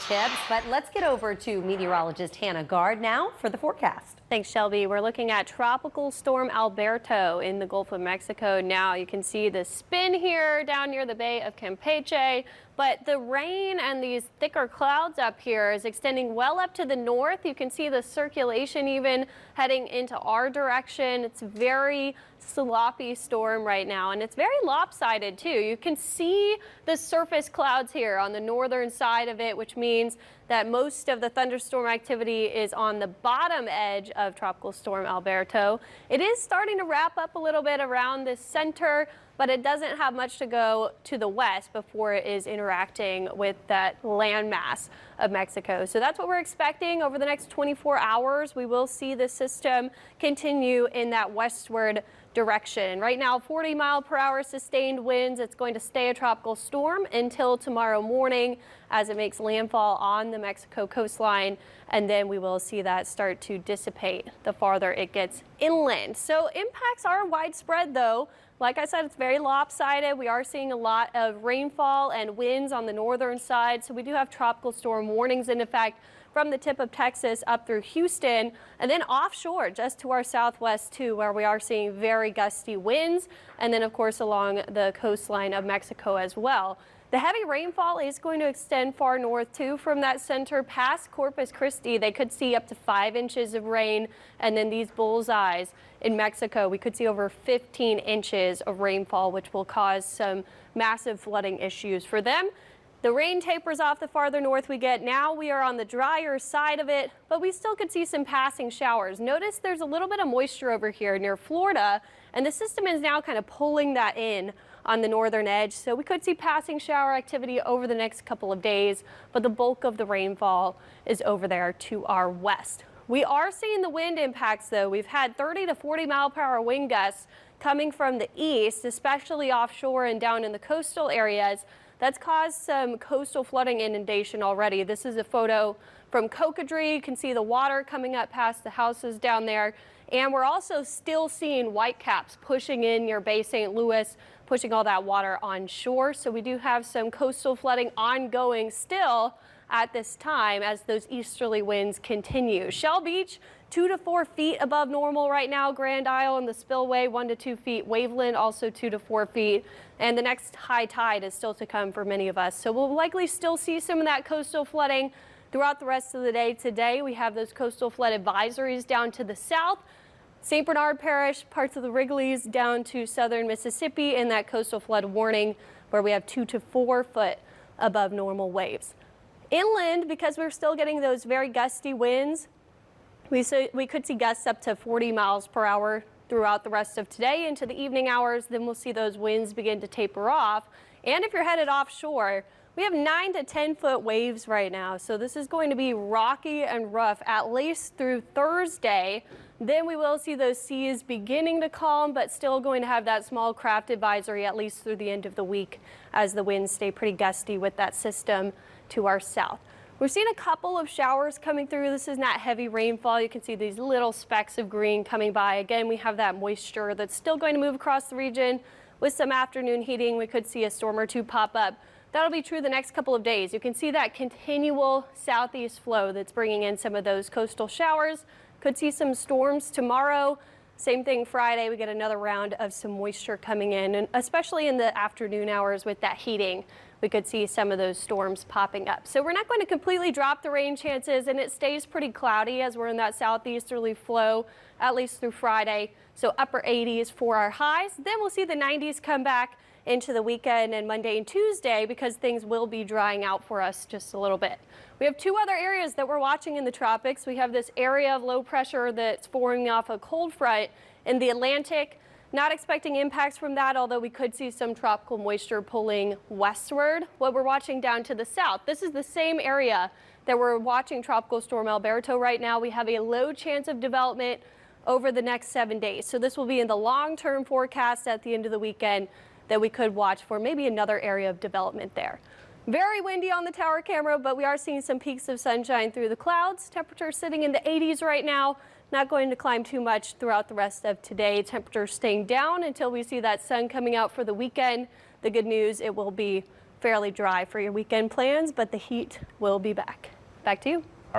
tips, but let's get over to meteorologist Hannah Gard now for the forecast. Thanks, Shelby. We're looking at Tropical Storm Alberto in the Gulf of Mexico. Now you can see the spin here down near the Bay of Campeche, but the rain and these thicker clouds up here is extending well up to the north. You can see the circulation even heading into our direction. It's a very sloppy storm right now, and it's very lopsided too. You can see the surface clouds here on the northern side of it, which means that most of the thunderstorm activity is on the bottom edge of Tropical Storm Alberto. It is starting to wrap up a little bit around the center, but it doesn't have much to go to the west before it is interacting with that landmass of Mexico. So that's what we're expecting over the next 24 hours. We will see the system continue in that westward direction. Right now, 40-mile-per-hour sustained winds. It's going to stay a tropical storm until tomorrow morning as it makes landfall on the Mexico coastline, and then we will see that start to dissipate the farther it gets inland. So impacts are widespread, though. Like I said, it's very lopsided. We are seeing a lot of rainfall and winds on the northern side, so we do have tropical storm warnings in effect from the tip of Texas up through Houston, and then offshore just to our southwest too, where we are seeing very gusty winds, and then of course along the coastline of Mexico as well. The heavy rainfall is going to extend far north too from that center past Corpus Christi. They could see up to 5 inches of rain, and then these bullseyes in Mexico, we could see over 15 inches of rainfall, which will cause some massive flooding issues for them. The rain tapers off the farther north we get. Now we are on the drier side of it, but we still could see some passing showers. Notice there's a little bit of moisture over here near Florida, and the system is now kind of pulling that in on the northern edge. So we could see passing shower activity over the next couple of days, but the bulk of the rainfall is over there to our west. We are seeing the wind impacts though. We've had 30 to 40-mile-per-hour wind gusts coming from the east, especially offshore and down in the coastal areas. That's caused some coastal flooding inundation already. This is a photo from Cocodrie. You can see the water coming up past the houses down there. And we're also still seeing whitecaps pushing in near Bay St. Louis, pushing all that water on shore. So we do have some coastal flooding ongoing still at this time as those easterly winds continue. Shell Beach, 2 to 4 feet above normal right now. Grand Isle and the spillway, 1 to 2 feet. Waveland also 2 to 4 feet. And the next high tide is still to come for many of us. So we'll likely still see some of that coastal flooding throughout the rest of the day. Today we have those coastal flood advisories down to the south. St. Bernard Parish, parts of the Wrigley's down to southern Mississippi, and that coastal flood warning where we have 2 to 4 foot above normal waves. Inland, because we're still getting those very gusty winds, we could see gusts up to 40 miles per hour throughout the rest of today into the evening hours. Then we'll see those winds begin to taper off. And if you're headed offshore, we have 9 to 10 foot waves right now. So this is going to be rocky and rough at least through Thursday. Then we will see those seas beginning to calm, but still going to have that small craft advisory at least through the end of the week as the winds stay pretty gusty with that system to our south. We've seen a couple of showers coming through. This is not heavy rainfall. You can see these little specks of green coming by. Again, we have that moisture that's still going to move across the region. With some afternoon heating, we could see a storm or two pop up. That'll be true the next couple of days. You can see that continual southeast flow that's bringing in some of those coastal showers. Could see some storms tomorrow. Same thing Friday. We get another round of some moisture coming in, and especially in the afternoon hours with that heating, we could see some of those storms popping up. So we're not going to completely drop the rain chances, and it stays pretty cloudy as we're in that southeasterly flow at least through Friday. So upper 80s for our highs. Then we'll see the 90s come back into the weekend and Monday and Tuesday because things will be drying out for us just a little bit. We have 2 other areas that we're watching in the tropics. We have this area of low pressure that's forming off a cold front in the Atlantic. Not expecting impacts from that, although we could see some tropical moisture pulling westward. What we're watching down to the south, this is the same area that we're watching Tropical Storm Alberto right now. We have a low chance of development over the next 7 days. So this will be in the long-term forecast at the end of the weekend that we could watch for maybe another area of development there. Very windy on the tower camera, but we are seeing some peaks of sunshine through the clouds. Temperature sitting in the 80s right now. Not going to climb too much throughout the rest of today. Temperatures staying down until we see that sun coming out for the weekend. The good news, it will be fairly dry for your weekend plans, but the heat will be back. Back to you.